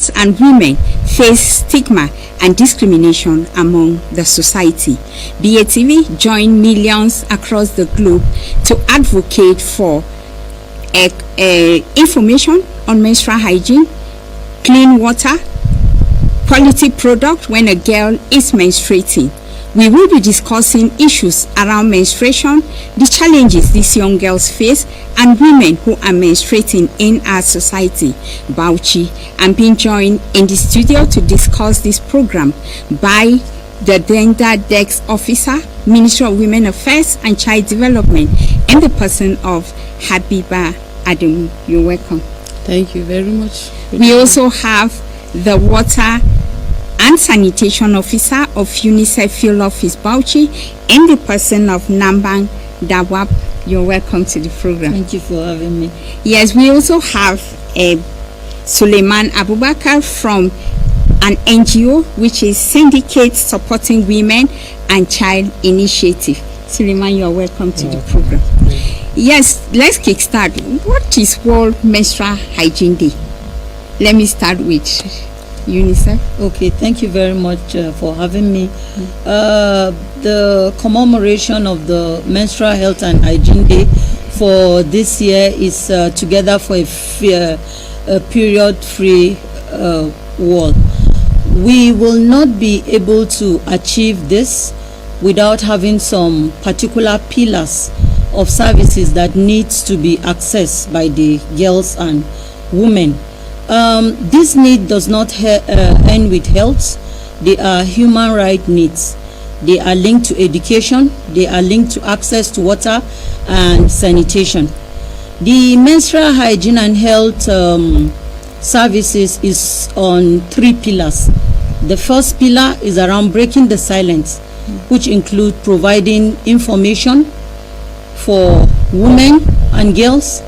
girls and women face stigma and discrimination among the society. BATV joined millions across the globe to advocate for information on menstrual hygiene, clean water, quality product when a girl is menstruating. We will be discussing issues around menstruation, the challenges these young girls face, and women who are menstruating in our society. Bauchi, I'm being joined in the studio to discuss this program by the Gender Desk Officer, Ministry of Women Affairs and Child Development, in the person of Habiba Adamu. You're welcome. Thank you very much. We also have the Water and Sanitation Officer of UNICEF Field Office Bauchi, in the person of Nambang Dawab. You're welcome to the program. Thank you for having me. Yes, we also have Suleiman Abubakar from an NGO, which is Syndicate Supporting Women and Child Initiative. Suleiman, you're welcome to the program. Yes, let's kickstart. What is World Menstrual Hygiene Day? Let me start with UNICEF. Okay, thank you very much for having me. The commemoration of the Menstrual Health and Hygiene Day for this year is Together for a Period-Free World. We will not be able to achieve this without having some particular pillars of services that needs to be accessed by the girls and women. This need does not end with health. They are human right needs. They are linked to education. They are linked to access to water and sanitation. The menstrual hygiene and health services is on 3 pillars. The first pillar is around breaking the silence, which include providing information for women and girls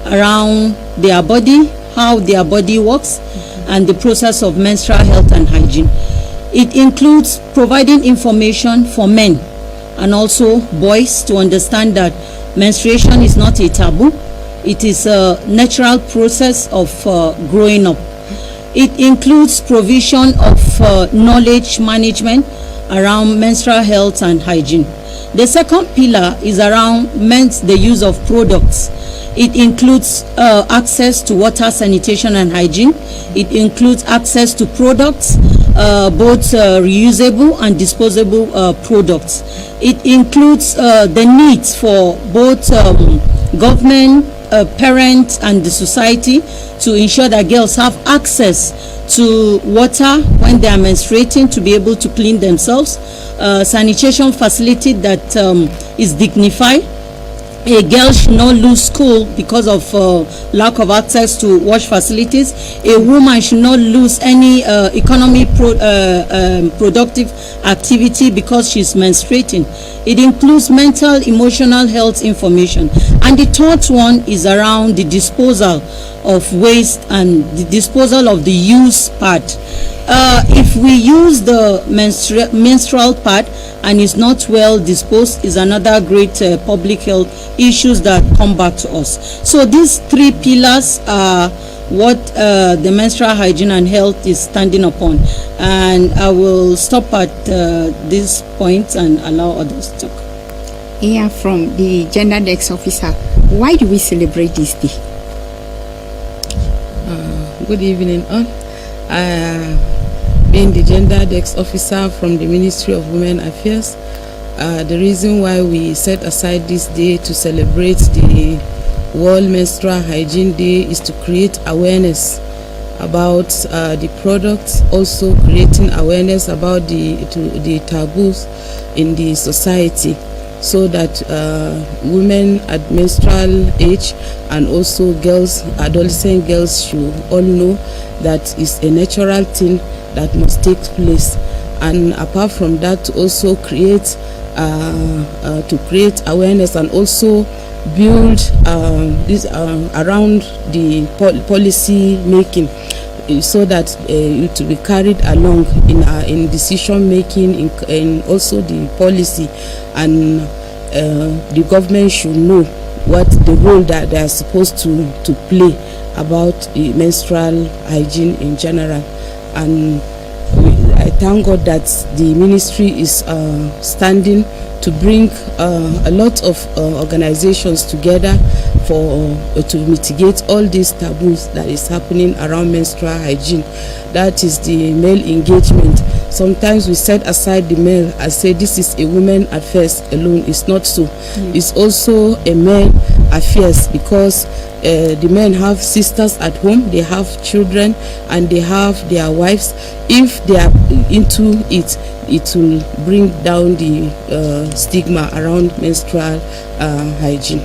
around their body, how their body works, and the process of menstrual health and hygiene. It includes providing information for men and also boys to understand that menstruation is not a taboo. It is a natural process of growing up. It includes provision of knowledge management around menstrual health and hygiene. The second pillar is around the use of products. It includes access to water, sanitation, and hygiene. It includes access to products, both reusable and disposable products. It includes the needs for both government, parents, and the society to ensure that girls have access to water when they are menstruating to be able to clean themselves, sanitation facility that is dignified. A girl should not lose school because of lack of access to wash facilities. A woman should not lose any productive activity because she's menstruating. It includes mental, emotional health information. And the third one is around the disposal of waste and the disposal of the use part. If we use the menstrual pad and is not well disposed, is another great public health issues that come back to us. So these 3 pillars are what the menstrual hygiene and health is standing upon. And I will stop at this point and allow others to talk. Here from the Gender Desk Officer, why do we celebrate this day? Good evening all. Being the Gender Desk Officer from the Ministry of Women Affairs, the reason why we set aside this day to celebrate the World Menstrual Hygiene Day is to create awareness about the products, also creating awareness about the taboos in the society, so that women at menstrual age and also girls, adolescent girls, should all know that it's a natural thing that must take place. And apart from that, to also create awareness and also build this around the policy making, so that it will be carried along in decision making, in also the policy, and the government should know what the role that they are supposed to play, about menstrual hygiene in general. And I thank God that the ministry is standing to bring a lot of organizations together to mitigate all these taboos that is happening around menstrual hygiene. That is the male engagement. Sometimes we set aside the male and say this is a woman affairs alone. It's not so. It's also a male affairs, because the men have sisters at home, they have children, and they have their wives. If they are into it, it will bring down the stigma around menstrual hygiene.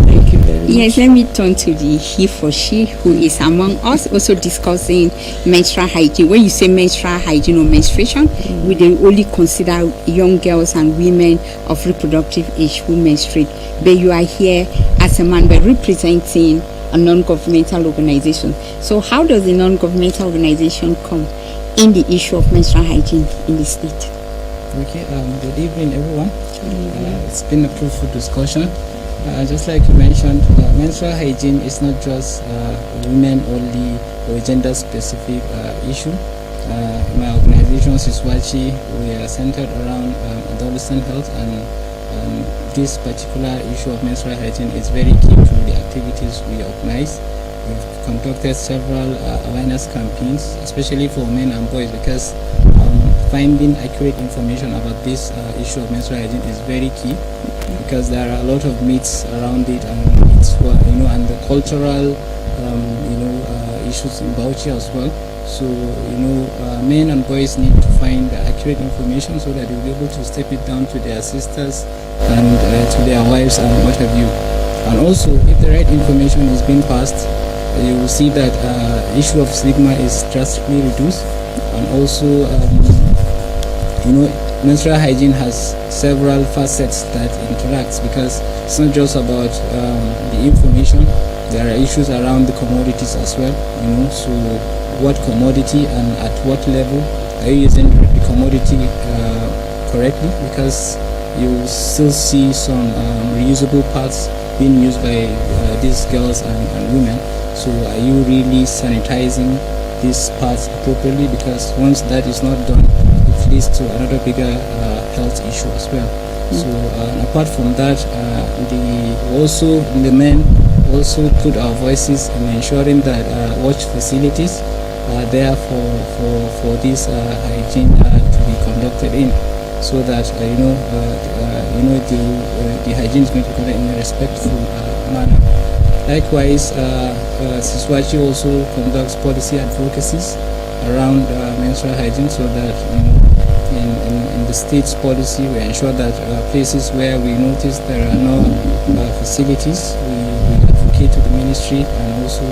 Thank you very much. Yes, let me turn to the he for she who is among us also discussing menstrual hygiene. When you say menstrual hygiene or menstruation, we don't only consider young girls and women of reproductive age who menstruate. But you are here as a man, but representing a non-governmental organization. So how does the non-governmental organization come in the issue of menstrual hygiene in the state? Okay, good evening everyone. It's been a fruitful discussion. Just like you mentioned, menstrual hygiene is not just women only or gender specific issue. My organization Siswachi, we are centered around adolescent health, and this particular issue of menstrual hygiene is very key to the activities we organize. We've conducted several awareness campaigns, especially for men and boys, because finding accurate information about this issue of menstrual hygiene is very key, because there are a lot of myths around it, and it's and the cultural issues in Bauchi as well. So men and boys need to find the accurate information so that they'll be able to step it down to their sisters and to their wives and what have you. And also, if the right information is being passed, you will see that issue of stigma is drastically reduced. And also menstrual hygiene has several facets that interacts, because it's not just about the information. There are issues around the commodities as well. So what commodity and at what level are you using the commodity correctly? Because you still see some reusable parts being used by these girls and women. So are you really sanitizing these parts appropriately? Because once that is not done, it leads to another bigger health issue as well. So apart from that, the men also put our voices in ensuring that watch facilities are there for this hygiene to be conducted in, so that the hygiene is going to be conducted in a respectful manner. Likewise, Siswachi also conducts policy advocacies around menstrual hygiene, so that in the state's policy we ensure that places where we notice there are no facilities, we advocate to the ministry and also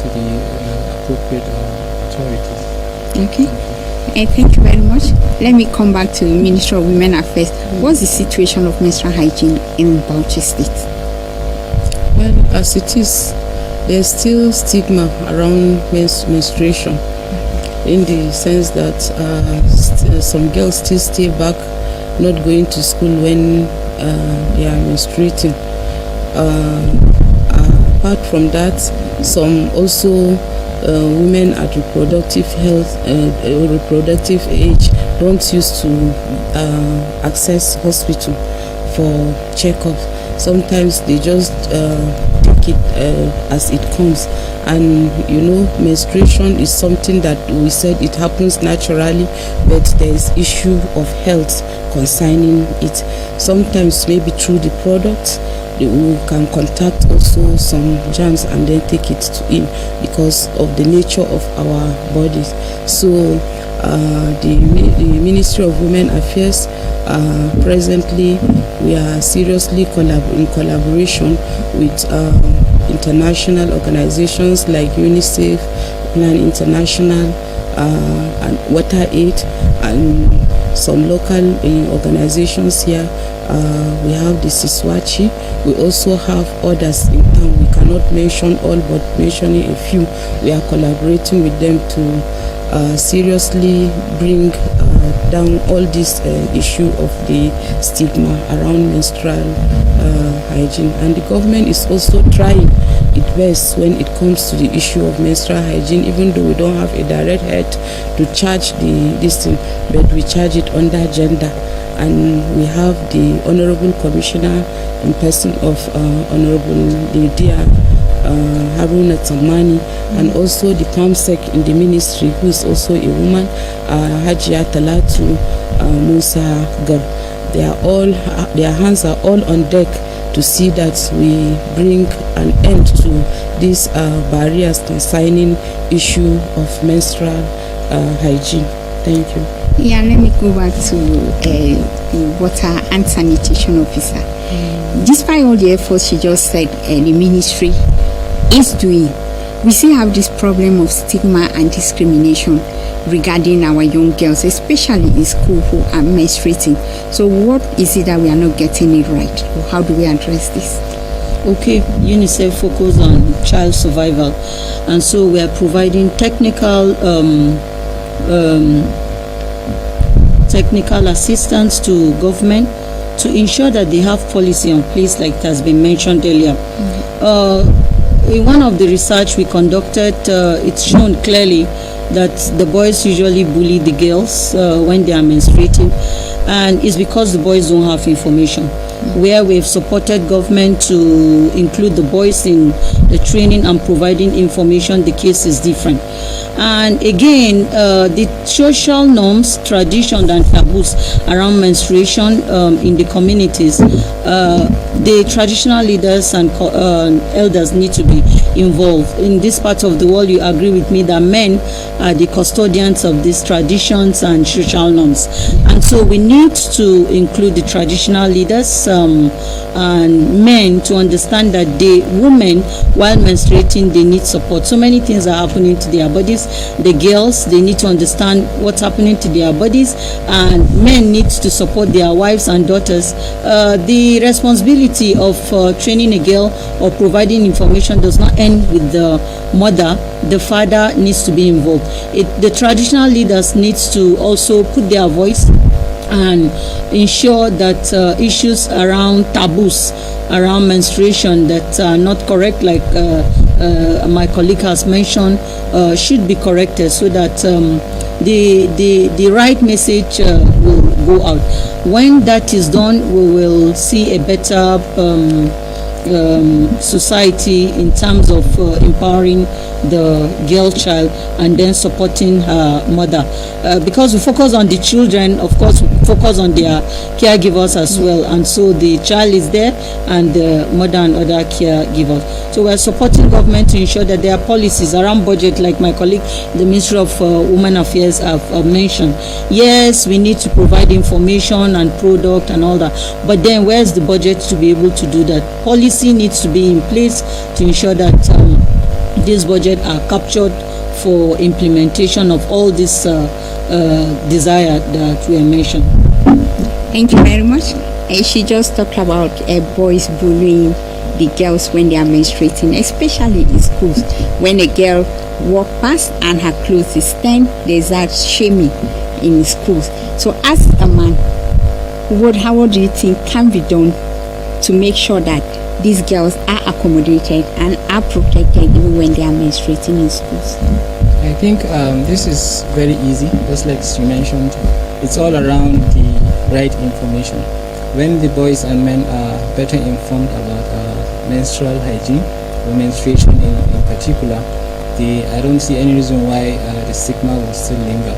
to the appropriate authorities. Okay. Thank you very much. Let me come back to the Ministry of Women Affairs. What's the situation of menstrual hygiene in Bauchi State? Well, as it is, there's still stigma around menstruation, in the sense that some girls still stay back, not going to school when they are menstruating. Apart from that, some also women at reproductive health, reproductive age, don't used to access hospital for checkup. Sometimes they just take it as it comes. And menstruation is something that we said it happens naturally, but there is issue of health concerning it. Sometimes maybe through the product we can contact also some germs and then take it to in, because of the nature of our bodies. So the Ministry of Women Affairs, presently we are seriously in collaboration with international organizations like UNICEF, Plan International, and Water Aid, and some local organizations here. We have the Siswachi. We also have others in town. We cannot mention all, but mentioning a few. We are collaborating with them to seriously bring down all this issue of the stigma around menstrual hygiene. And the government is also trying its best when it comes to the issue of menstrual hygiene, even though we don't have a direct head to charge this thing, but we charge it under gender. And we have the Honorable Commissioner in person of Honorable Lydia Haruna Tamani, and also the PAMSEC in the ministry, who is also a woman, Hajia Talatu Musa Gar. Their hands are all on deck to see that we bring an end to these barriers concerning issue of menstrual hygiene. Thank you. Yeah, let me go back to the water and sanitation officer. Despite all the efforts she just said the ministry is doing, we still have this problem of stigma and discrimination regarding our young girls, especially in school, who are menstruating. So what is it that we are not getting it right? How do we address this? Okay, UNICEF focus on child survival, and so we are providing technical assistance to government to ensure that they have policy in place, like it has been mentioned earlier. In one of the research we conducted, it's shown clearly that the boys usually bully the girls when they are menstruating, and it's because the boys don't have information. Where we've supported government to include the boys in the training and providing information, the case is different. And again, the social norms, traditions, and taboos around menstruation in the communities, the traditional leaders and elders need to be involved. In this part of the world, you agree with me that men are the custodians of these traditions and social norms. And so we need to include the traditional leaders and men to understand that the women, while menstruating, they need support. So many things are happening to their bodies. The girls, they need to understand what's happening to their bodies, and men need to support their wives and daughters. The responsibility of training a girl or providing information does not end with the mother. The father needs to be involved. The traditional leaders needs to also put their voice and ensure that issues around taboos around menstruation that are not correct, like my colleague has mentioned, should be corrected, so that the right message will go out. When that is done, we will see a better society in terms of empowering the girl child and then supporting her mother, because we focus on the children, of course we focus on their caregivers as well, and so the child is there and the mother and other caregivers. So we are supporting government to ensure that there are policies around budget, like my colleague the Ministry of Women Affairs have mentioned. Yes, we need to provide information and product and all that, but then where's the budget to be able to do that? Policy needs to be in place to ensure that this budget are captured for implementation of all this desire that we mentioned. Thank you very much. She just talked about boys bullying the girls when they are menstruating, especially in schools. When a girl walks past and her clothes is stained, there's that shaming in schools. So as a man, how do you think can be done to make sure that these girls are accommodated and are protected even when they are menstruating in schools? I think this is very easy. Just like you mentioned, it's all around the right information. When the boys and men are better informed about menstrual hygiene or menstruation in particular, I don't see any reason why the stigma will still linger.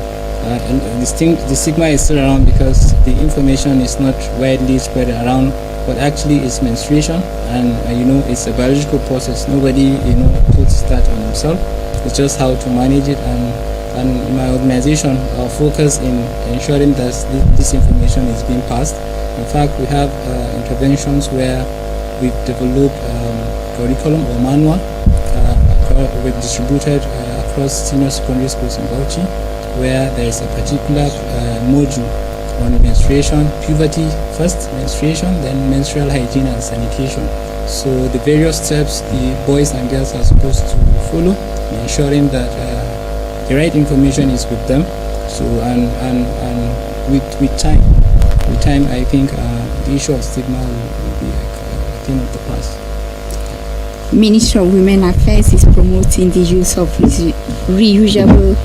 The stigma is still around because the information is not widely spread around what actually is menstruation, and it's a biological process. Nobody puts that on himself. It's just how to manage it, and my organization, our focus in ensuring that this information is being passed. In fact, we have interventions where we've developed curriculum or manual we've distributed across senior secondary schools in Bauchi, where there is a particular module on menstruation, puberty first, menstruation, then menstrual hygiene and sanitation. So the various steps the boys and girls are supposed to follow, ensuring that the right information is with them. So and with time, I think the issue of stigma will be like a thing of the past. Ministry of Women Affairs is promoting the use of reusable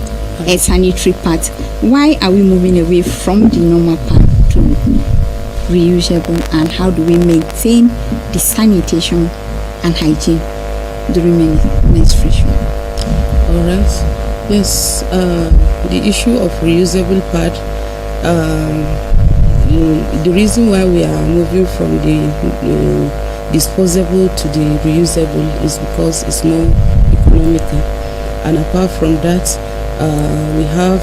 sanitary pads. Why are we moving away from the normal pad to reusable, and how do we maintain the sanitation and hygiene during menstruation? All right. Yes, the issue of reusable pad. The reason why we are moving from the disposable to the reusable is because it's more economical, and apart from that, we have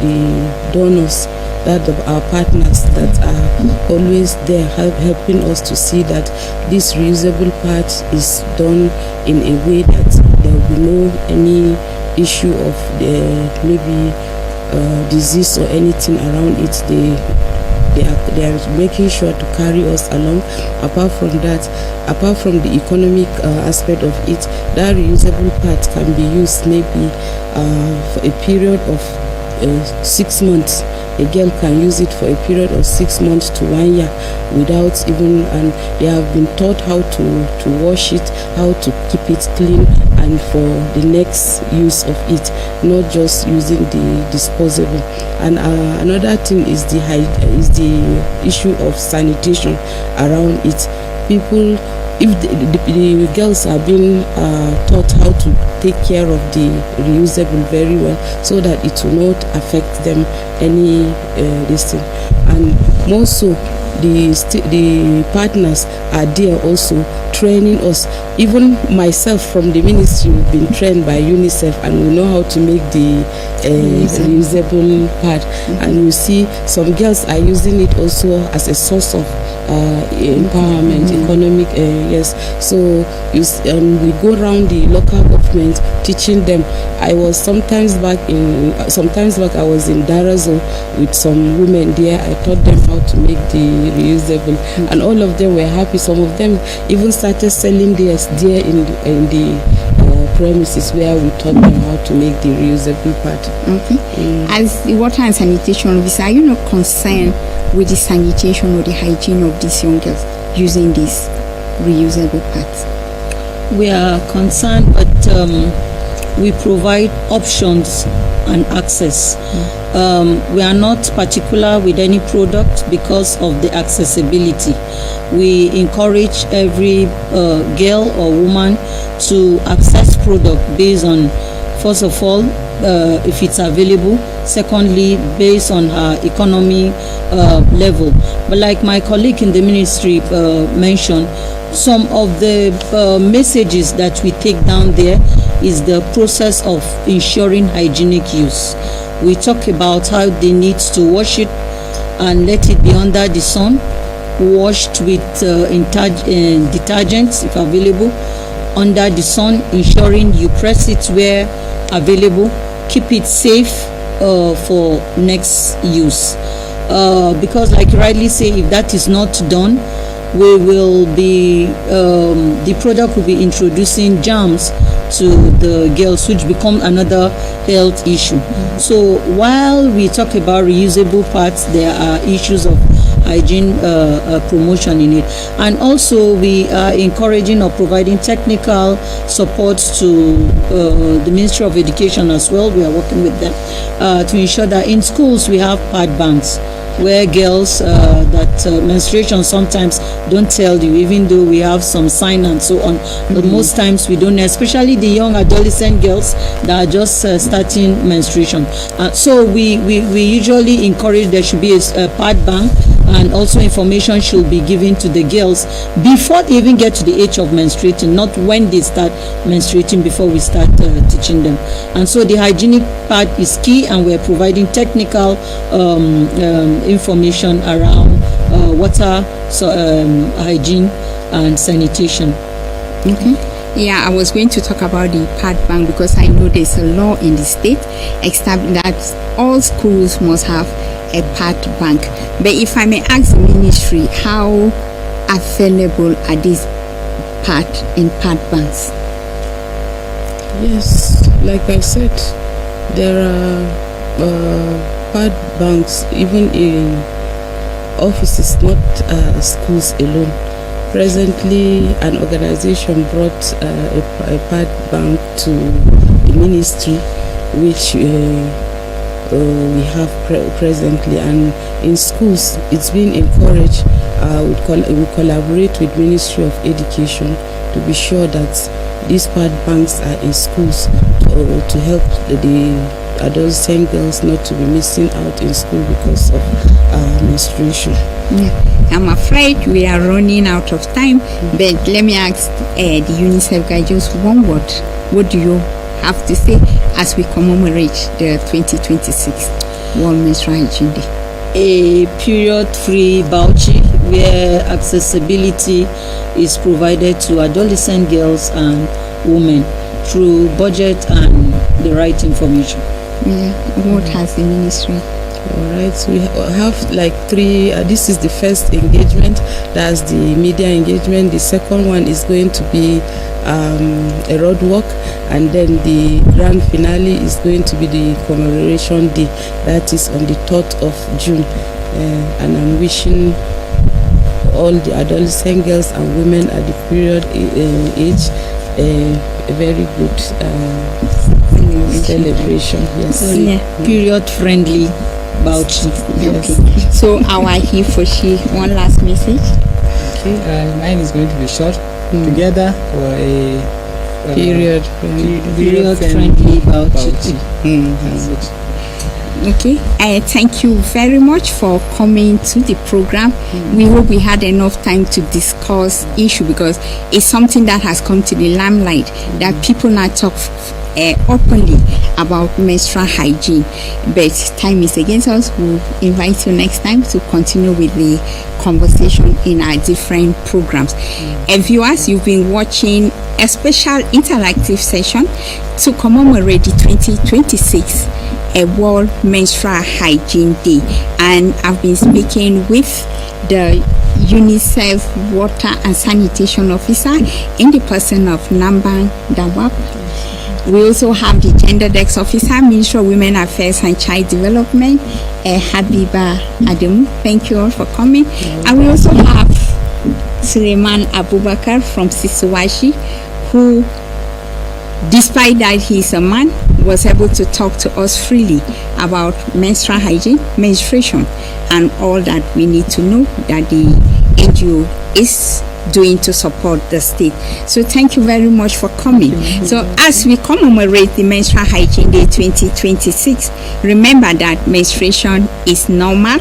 the donors, that our partners that are always there helping us to see that this reusable part is done in a way that there will be no any issue of maybe disease or anything around it. They are making sure to carry us along. Apart from that, apart from the economic aspect of it, that reusable part can be used maybe for a period of 6 months. A girl can use it for a period of 6 months to 1 year without even, and they have been taught how to wash it, how to keep it clean, and for the next use of it, not just using the disposable. And another thing is the issue of sanitation around it. People, if the girls are being taught how to take care of the reusable very well, so that it will not affect them any this thing. And more so, the partners are there also training us. Even myself from the ministry, we've been trained by UNICEF, and we know how to make the reusable pad. And you see some girls are using it also as a source of empowerment, economic, yes. So we go around the local government teaching them. I was sometimes back I was in Darazo with some women there. I taught them how to make the reusable, and all of them were happy. Some of them even started selling theirs there in the premises where we taught them how to make the reusable part. Okay. As the water and sanitation officer, are you not concerned with the sanitation or the hygiene of these young girls using these reusable pads? We are concerned, but we provide options and access. We are not particular with any product because of the accessibility. We encourage every girl or woman to access product based on, first of all, if it's available. Secondly, based on her economy level. But like my colleague in the ministry mentioned, some of the messages that we take down there is the process of ensuring hygienic use. We talk about how they need to wash it and let it be under the sun, washed with detergents if available, under the sun, ensuring you press it where available, keep it safe for next use. Because like you rightly say, if that is not done, we will be the product will be introducing germs to the girls, which become another health issue. So while we talk about reusable parts, there are issues of hygiene promotion in it, and also we are encouraging or providing technical support to the Ministry of Education as well. We are working with them to ensure that in schools we have pad banks where girls that menstruation sometimes don't tell you, even though we have some sign and so on, but most times we don't, especially the young adolescent girls that are just starting menstruation. So we usually encourage there should be a pad bank, and also information should be given to the girls before they even get to the age of menstruating, not when they start menstruating, before we start teaching them. And so the hygienic part is key, and we're providing technical information around water, hygiene and sanitation. Okay. Yeah, I was going to talk about the pad bank because I know there's a law in the state that all schools must have a pad bank. But if I may ask the ministry, how available are these pad banks? Yes, like I said, there are pad banks even in offices, not schools alone. Presently, an organization brought a pad bank to the ministry, which we have presently, and in schools it's been encouraged. We collaborate with Ministry of Education to be sure that these pad banks are in schools to help the adolescent girls not to be missing out in school because of menstruation. Yeah. I'm afraid we are running out of time, but let me ask the UNICEF guy just one word. What do you have to say as we commemorate the 2026 World Menstrual Hygiene Day? A period-free voucher where accessibility is provided to adolescent girls and women through budget and the right information. Yeah. What has the ministry? All right, so we have like three. This is the first engagement. That's the media engagement. The second one is going to be a road walk, and then the grand finale is going to be the commemoration day. That is on the 3rd of June. And I'm wishing all the adolescent girls and women at the period age a very good celebration. Yes. Yeah. Period-friendly voucher. Yes. Okay. So our he for she, one last message. Okay, mine is going to be short. Together for a period-friendly voucher. That's it. Okay, thank you very much for coming to the program. We hope we had enough time to discuss issue, because it's something that has come to the limelight, that people now talk openly about menstrual hygiene. But time is against us. We'll invite you next time to continue with the conversation in our different programs. And viewers, you've been watching a special interactive session to commemorate the 2026 World Menstrual Hygiene Day, and I've been speaking with the UNICEF Water and Sanitation Officer in the person of Namban Dawab. We also have the Gender Desk Officer, Ministry of Women Affairs and Child Development, Habiba Ademu. Thank you all for coming. And we also have Suleiman Abubakar from Sisuwashi, who, despite that he's a man, was able to talk to us freely about menstrual hygiene, menstruation, and all that we need to know that the NGO is doing to support the state. So thank you very much for coming. So as we commemorate the Menstrual Hygiene Day 2026, remember that menstruation is normal,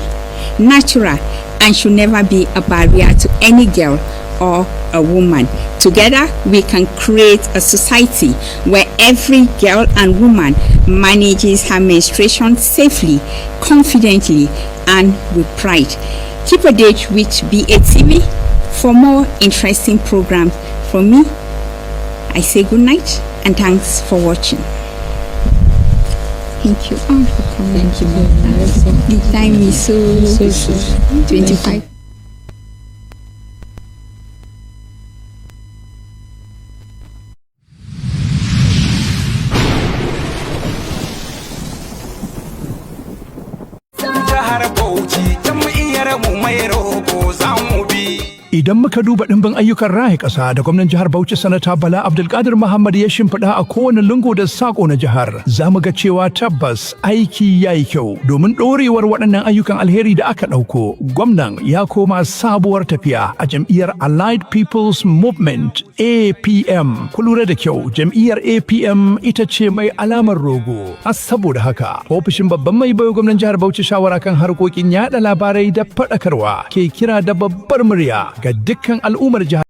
natural, and should never be a barrier to any girl or a woman. Together we can create a society where every girl and woman manages her menstruation safely, confidently, and with pride. Keep a date with BATV for more interesting programs. From me, I say good night and thanks for watching. Thank you all for coming. Thank you very much. The time is so 25. Idan muka duba ɗimbin ayyukan raya ƙasa da gwamnan jihar Bauchi Sanata Bala Abdulkadir Muhammad ya shimfiɗa a kowane lungu da saƙo na jihar, za mu ga cewa tabbas aiki ya yi kyau. Domin ɗorewar waɗannan ayyukan alheri da aka ɗauko, gwamnan ya koma sabuwar tafiya a jam'iyyar Allied People's Movement APM. Ku lura da kyau, jam'iyyar APM ita ce mai alamar rogo. Saboda haka, ofishin babban mai bayo gwamnan jihar Bauchi shawara kan harkokin yaɗa labarai da faɗakarwa ke kira da babbar murya ga dukkan al'ummar jihar